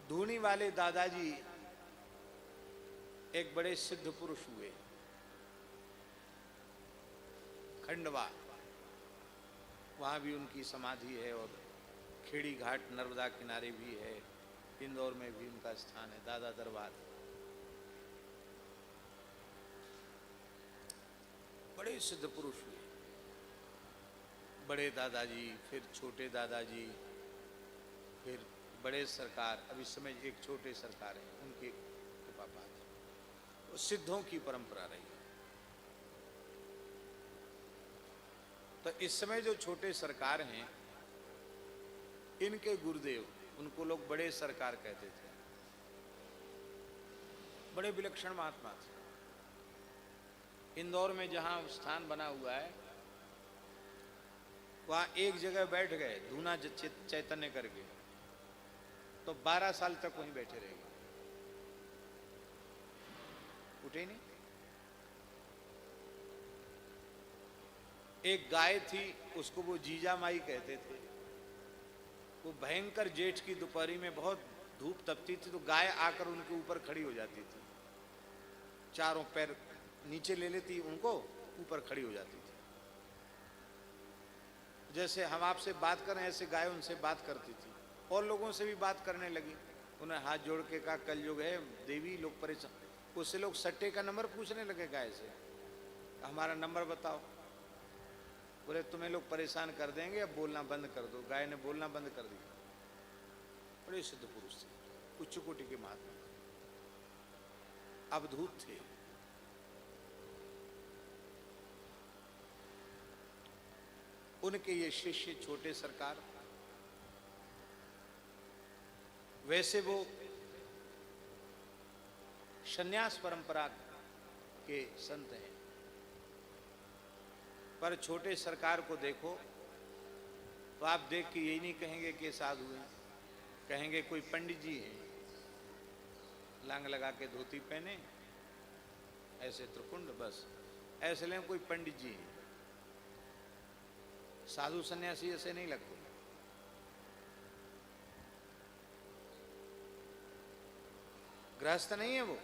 धूनी वाले दादाजी एक बड़े सिद्ध पुरुष हुए, खंडवा, वहां भी उनकी समाधि है और खेड़ी घाट नर्मदा किनारे भी है, इंदौर में भी उनका स्थान है, दादा दरबार। बड़े सिद्ध पुरुष हुए, बड़े दादाजी, फिर छोटे दादाजी, फिर बड़े सरकार, अब इस समय एक छोटे सरकार है, उनके पापा वो सिद्धों की परंपरा रही। तो इस समय जो छोटे सरकार हैं, इनके गुरुदेव, उनको लोग बड़े सरकार कहते थे, बड़े विलक्षण महात्मा थे। इंदौर में जहां स्थान बना हुआ है, वहां एक जगह बैठ गए धूना चैतन्य करके, तो 12 साल तक वहीं बैठे रह गए, उठे नहीं। एक गाय थी, उसको वो जीजा माई कहते थे। वो भयंकर जेठ की दोपहरी में बहुत धूप तपती थी, तो गाय आकर उनके ऊपर खड़ी हो जाती थी, चारों पैर नीचे ले लेती, उनको ऊपर खड़ी हो जाती थी। जैसे हम आपसे बात करें, ऐसे गाय उनसे बात करती थी, और लोगों से भी बात करने लगी। उन्हें हाथ जोड़ के कहा, कलयुग है देवी, लोग परेशान। उससे लोग सट्टे का नंबर पूछने लगे गाय से, हमारा नंबर बताओ। बोले तुम्हें लोग परेशान कर देंगे, अब बोलना बंद कर दो। गाय ने बोलना बंद कर दिया। बड़े सिद्ध पुरुष थे, उच्च कोटि के महात्मा, अवधूत थे। उनके ये शिष्य छोटे सरकार, वैसे वो संन्यास परंपरा के संत हैं, पर छोटे सरकार को देखो तो आप देख के यही नहीं कहेंगे कि साधु हैं, कहेंगे कोई पंडित जी हैं, लांग लगा के धोती पहने, ऐसे त्रिकुंड, बस ऐसे लें कोई पंडित जी हैं। साधु सन्यासी ऐसे नहीं लगते। गृहस्थ नहीं है वो,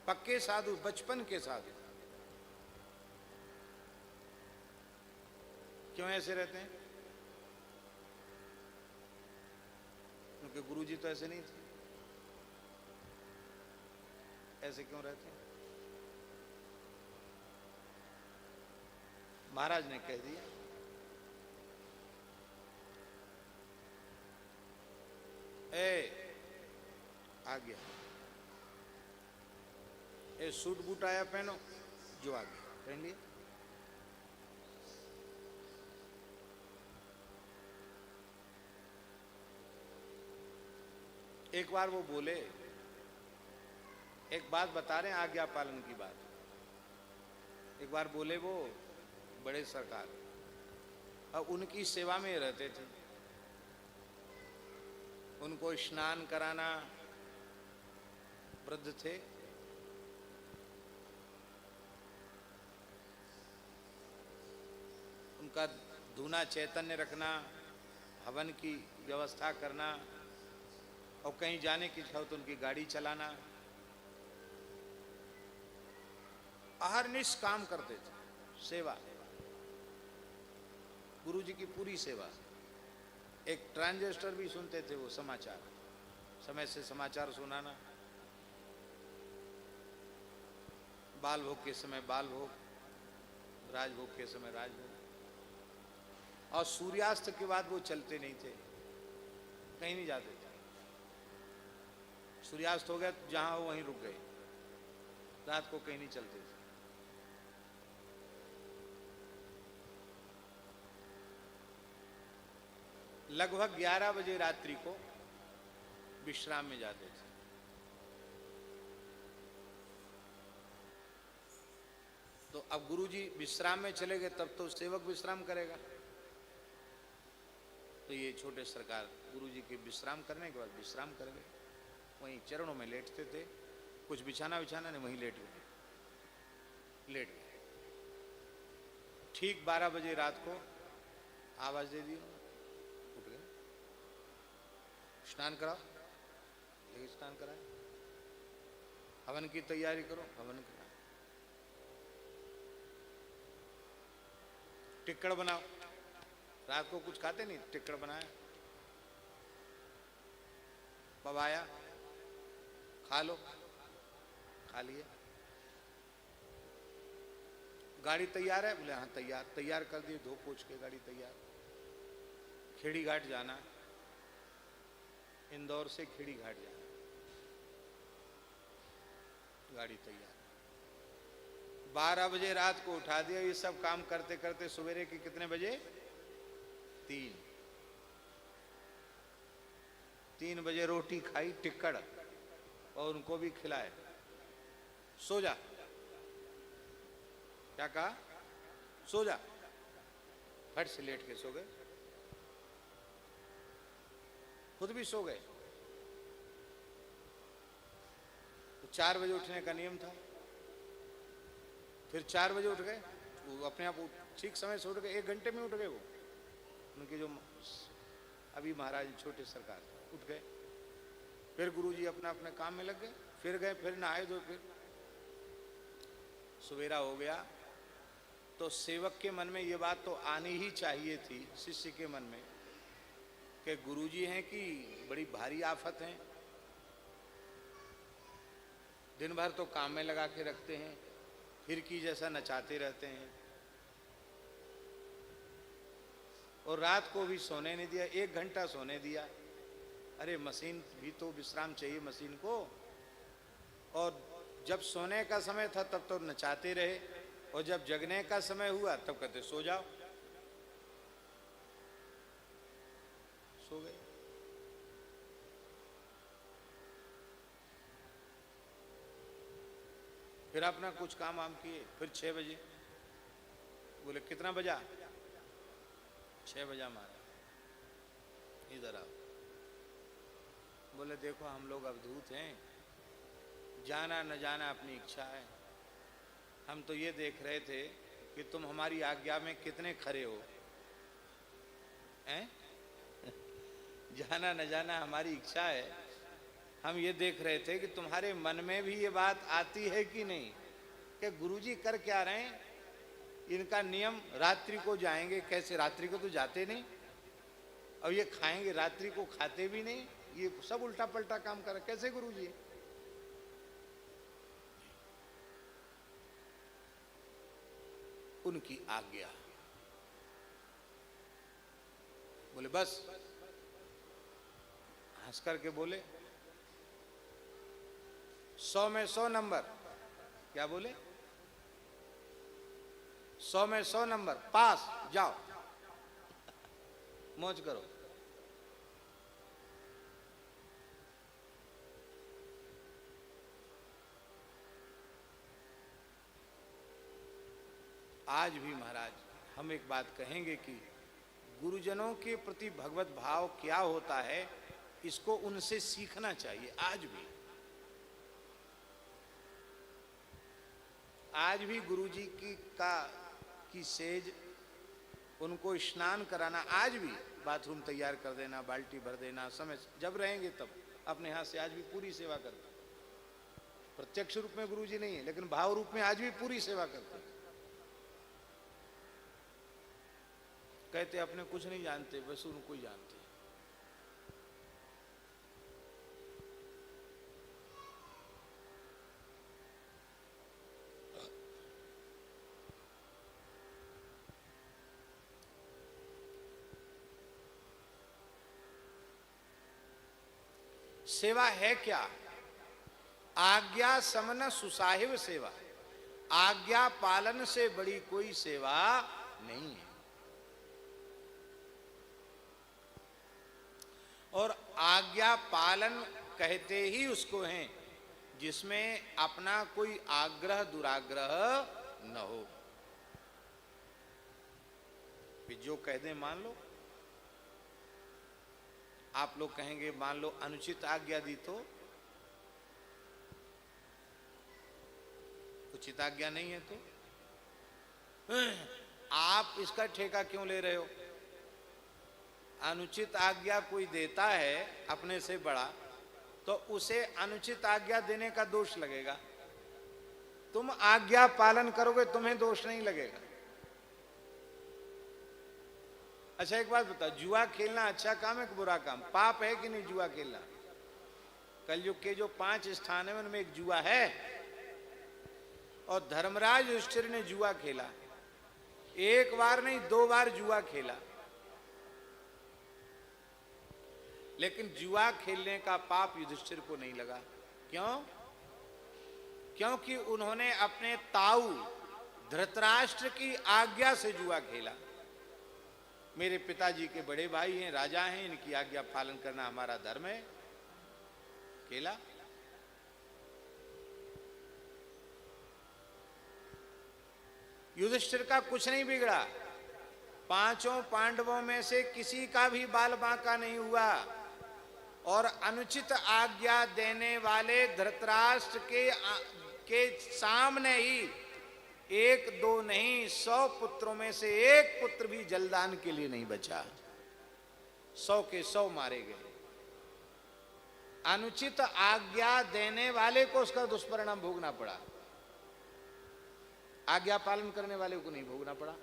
पक्के साधु, बचपन के साधु। क्यों ऐसे रहते हैं? उनके गुरुजी तो ऐसे नहीं थे, ऐसे क्यों रहते हैं? महाराज ने कह दिया, ए आ गया, ए सूट बूट आया पहनो, जो आ गया पहन लिया। एक बार वो बोले, एक बात बता रहे हैं आज्ञा पालन की बात। एक बार बोले वो बड़े सरकार, और उनकी सेवा में रहते थे, उनको स्नान कराना, वृद्ध थे, उनका धूना चैतन्य रखना, हवन की व्यवस्था करना, और कहीं जाने की इच्छा हो तो उनकी गाड़ी चलाना, अहरनिश काम करते थे, सेवा, गुरुजी की पूरी सेवा। एक ट्रांजिस्टर भी सुनते थे वो, समाचार, समय से समाचार सुनाना, बाल भोग के समय बाल भोग, राजभोग के समय राजभोग, और सूर्यास्त के बाद वो चलते नहीं थे, कहीं नहीं जाते थे। सूर्यास्त हो गया जहां हो वहीं रुक गए, रात को कहीं नहीं चलते थे। लगभग 11 बजे रात्रि को विश्राम में जाते थे। तो अब गुरुजी विश्राम में चले गए, तब तो सेवक विश्राम करेगा। तो ये छोटे सरकार गुरुजी के विश्राम करने के बाद विश्राम कर गए, वहीं चरणों में लेटते थे, कुछ बिछाना नहीं, वहीं लेट गए। ठीक 12 बजे रात को आवाज दे दी, उठ गए, स्नान कराओ, के स्नान कराए, हवन की तैयारी करो, हवन कराए, टिक्कड़ बनाओ, रात को कुछ खाते नहीं, टिक्कड़ बनाया, पवाया, खा लो, खा लिए। गाड़ी तैयार है, बोले हाँ तैयार, तैयार कर दिए, धो पोछ के गाड़ी तैयार। खेड़ी घाट जाना, इंदौर से खेड़ी घाट जाना, गाड़ी तैयार। 12 बजे रात को उठा दिया। ये सब काम करते करते सवेरे के कितने बजे? 3 बजे रोटी खाई, टिक्कड़, और उनको भी खिलाए। सो जा, क्या कहा? सो जा। फट से लेट के सो गए, खुद भी सो गए। तो 4 बजे उठने का नियम था, फिर 4 बजे उठ गए, वो अपने आप ठीक समय से उठ गए, 1 घंटे में उठ गए। वो उनके जो अभी महाराज छोटे सरकार उठ गए। फिर गुरुजी अपना अपने काम में लग गए, फिर गए, फिर नहाए धो, फिर सवेरा हो गया। तो सेवक के मन में ये बात तो आनी ही चाहिए थी, शिष्य के मन में, कि गुरुजी हैं कि बड़ी भारी आफत हैं, दिन भर तो काम में लगा के रखते हैं, फिर की जैसा नचाते रहते हैं, और रात को भी सोने नहीं दिया, 1 घंटा सोने दिया। अरे मशीन भी तो विश्राम चाहिए मशीन को। और जब सोने का समय था तब तो नचाते रहे, और जब जगने का समय हुआ तब कहते सो जाओ, सो गए। फिर अपना कुछ काम वाम किए, फिर 6 बजे बोले कितना बजा? 6 बजा महाराज, इधर आओ। बोले देखो हम लोग अवधूत हैं, जाना न जाना अपनी इच्छा है, हम तो ये देख रहे थे कि तुम हमारी आज्ञा में कितने खरे हो, हैं? जाना न जाना हमारी इच्छा है, हम ये देख रहे थे कि तुम्हारे मन में भी ये बात आती है कि नहीं, कि गुरुजी कर क्या रहे हैं, इनका नियम रात्रि को जाएंगे, कैसे रात्रि को तो जाते नहीं, और ये खाएंगे रात्रि को खाते भी नहीं, ये सब उल्टा पलटा काम कर, कैसे गुरुजी? उनकी आज्ञा। बोले बस, हंस करके बोले 100 में 100 नंबर। क्या बोले? 100 में 100 नंबर, पास, जाओ मौज करो। आज भी महाराज हम एक बात कहेंगे कि गुरुजनों के प्रति भगवत भाव क्या होता है, इसको उनसे सीखना चाहिए। आज भी गुरुजी की सेज, उनको स्नान कराना, आज भी बाथरूम तैयार कर देना, बाल्टी भर देना, समय जब रहेंगे तब अपने हाथ से आज भी पूरी सेवा करते। प्रत्यक्ष रूप में गुरुजी नहीं है, लेकिन भाव रूप में आज भी पूरी सेवा करते। कहते अपने कुछ नहीं जानते, बस उनको ही जानते। सेवा है क्या? आज्ञा समन सुसाहिब सेवा, आज्ञा पालन से बड़ी कोई सेवा नहीं है। और आज्ञा पालन कहते ही उसको हैं जिसमें अपना कोई आग्रह दुराग्रह न हो। जो कह दे मान लो। आप लोग कहेंगे मान लो अनुचित आज्ञा दी तो, उचित आज्ञा नहीं है तो आप इसका ठेका क्यों ले रहे हो? अनुचित आज्ञा कोई देता है अपने से बड़ा, तो उसे अनुचित आज्ञा देने का दोष लगेगा। तुम आज्ञा पालन करोगे, तुम्हें दोष नहीं लगेगा। अच्छा एक बात बताओ, जुआ खेलना अच्छा काम है कि बुरा काम? पाप है कि नहीं जुआ खेलना? कलयुग के जो 5 स्थान है उनमें एक जुआ है। और धर्मराज युधिष्ठिर ने जुआ खेला, एक बार नहीं 2 बार जुआ खेला। लेकिन जुआ खेलने का पाप युधिष्ठिर को नहीं लगा। क्यों? क्योंकि उन्होंने अपने ताऊ धृतराष्ट्र की आज्ञा से जुआ खेला। मेरे पिताजी के बड़े भाई हैं, राजा हैं, इनकी आज्ञा पालन करना हमारा धर्म है, खेला। युधिष्ठिर का कुछ नहीं बिगड़ा, 5 पांडवों में से किसी का भी बाल बांका नहीं हुआ। और अनुचित आज्ञा देने वाले धृतराष्ट्र के सामने ही 1-2 नहीं 100 पुत्रों में से एक पुत्र भी जलदान के लिए नहीं बचा। 100 के 100 मारे गए। अनुचित आज्ञा देने वाले को उसका दुष्परिणाम भोगना पड़ा, आज्ञा पालन करने वाले को नहीं भोगना पड़ा।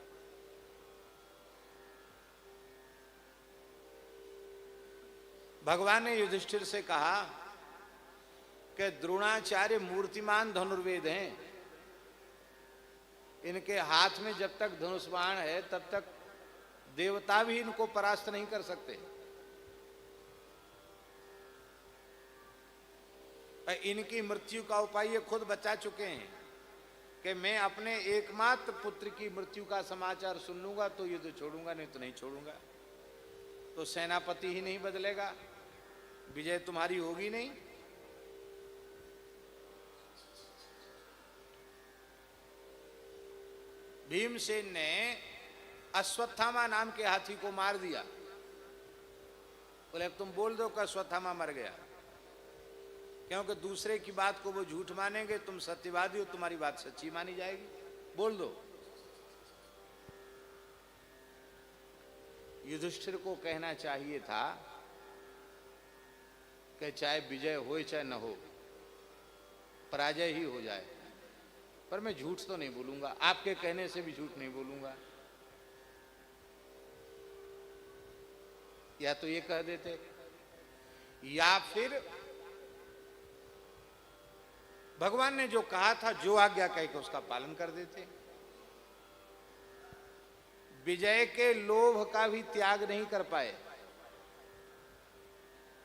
भगवान ने युधिष्ठिर से कहा कि द्रोणाचार्य मूर्तिमान धनुर्वेद हैं, इनके हाथ में जब तक धनुष बाण है तब तक देवता भी इनको परास्त नहीं कर सकते। इनकी मृत्यु का उपाय ये खुद बता चुके हैं कि मैं अपने एकमात्र पुत्र की मृत्यु का समाचार सुन लूंगा तो युद्ध छोड़ूंगा, नहीं तो नहीं छोड़ूंगा। तो सेनापति ही नहीं बदलेगा, विजय तुम्हारी होगी नहीं। भीमसेन ने अश्वत्थामा नाम के हाथी को मार दिया। बोले अब तुम बोल दो कि अश्वत्थामा मर गया, क्योंकि दूसरे की बात को वो झूठ मानेंगे, तुम सत्यवादी हो, तुम्हारी बात सच्ची मानी जाएगी, बोल दो। युधिष्ठिर को कहना चाहिए था कि चाहे विजय हो चाहे न हो, पराजय ही हो जाए, पर मैं झूठ तो नहीं बोलूंगा, आपके कहने से भी झूठ नहीं बोलूंगा। या तो ये कह देते, या फिर भगवान ने जो कहा था, जो आज्ञा कही कि उसका पालन कर देते। विजय के लोभ का भी त्याग नहीं कर पाए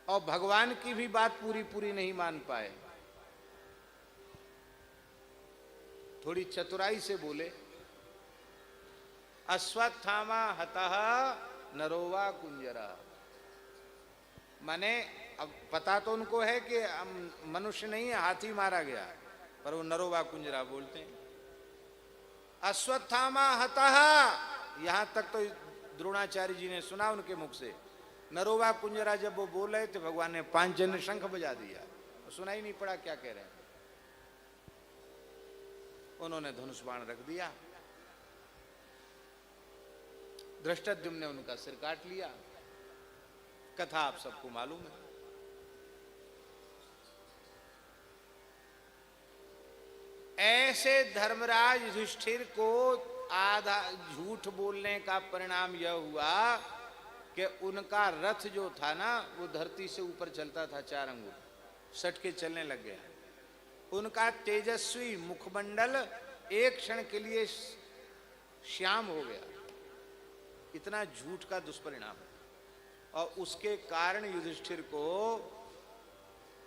और भगवान की भी बात पूरी पूरी नहीं मान पाए। थोड़ी चतुराई से बोले, अश्वत्थामा हतः नरोवा कुंजरा। माने अब पता तो उनको है कि मनुष्य नहीं है, हाथी मारा गया, पर वो नरोवा कुंजरा बोलते हैं। अश्वत्थामा हतः, यहां तक तो द्रोणाचार्य जी ने सुना उनके मुख से। नरोवा कुंजरा जब वो बोल रहे थे, भगवान ने 5 जन शंख बजा दिया, सुना ही नहीं पड़ा क्या कह रहे हैं। उन्होंने धनुष बाण रख दिया, धृष्टद्युम्न ने उनका सिर काट लिया। कथा आप सबको मालूम है। ऐसे धर्मराज युधिष्ठिर को आधा झूठ बोलने का परिणाम यह हुआ कि उनका रथ जो था ना, वो धरती से ऊपर चलता था 4 अंगुल, सट के चलने लग गया। उनका तेजस्वी मुखमंडल एक क्षण के लिए श्याम हो गया। इतना झूठ का दुष्परिणाम, और उसके कारण युधिष्ठिर को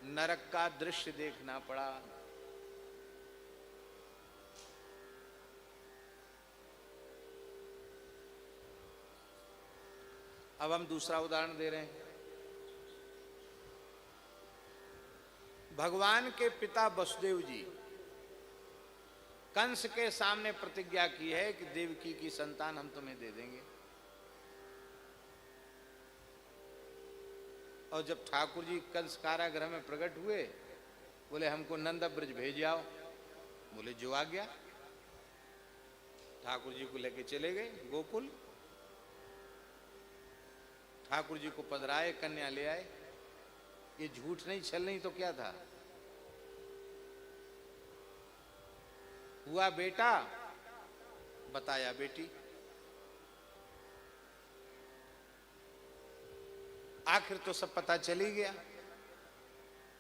नरक का दृश्य देखना पड़ा। अब हम दूसरा उदाहरण दे रहे हैं। भगवान के पिता वसुदेव जी कंस के सामने प्रतिज्ञा की है कि देवकी की संतान हम तुम्हें दे देंगे। और जब ठाकुर जी कंस कारागृह में प्रकट हुए, बोले हमको नंद ब्रज भेज आओ। बोले जो आ गया। ठाकुर जी को लेके चले गए गोकुल। ठाकुर जी को पधराए, कन्या ले आए। ये झूठ नहीं, छल नहीं तो क्या था? हुआ बेटा, बताया बेटी। आखिर तो सब पता चल ही गया।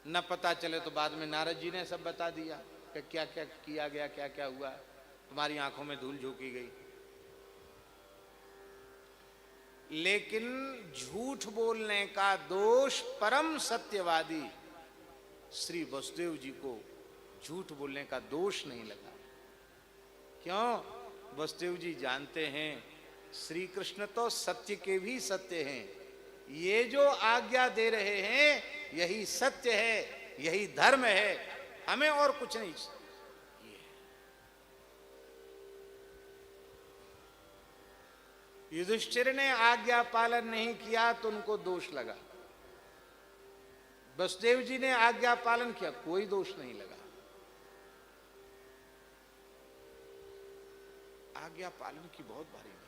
न पता चले तो बाद में नारद जी ने सब बता दिया कि क्या क्या किया गया, क्या क्या हुआ, तुम्हारी आंखों में धूल झोंकी गई। लेकिन झूठ बोलने का दोष परम सत्यवादी श्री वसुदेव जी को झूठ बोलने का दोष नहीं लगा। क्यों? वसुदेव जी जानते हैं श्री कृष्ण तो सत्य के भी सत्य हैं। ये जो आज्ञा दे रहे हैं यही सत्य है, यही धर्म है, हमें और कुछ नहीं चाहिए। युधिष्ठिर ने आज्ञा पालन नहीं किया तो उनको दोष लगा, वसुदेव जी ने आज्ञा पालन किया, कोई दोष नहीं लगा। आज्ञा पालन की बहुत भारी नहीं।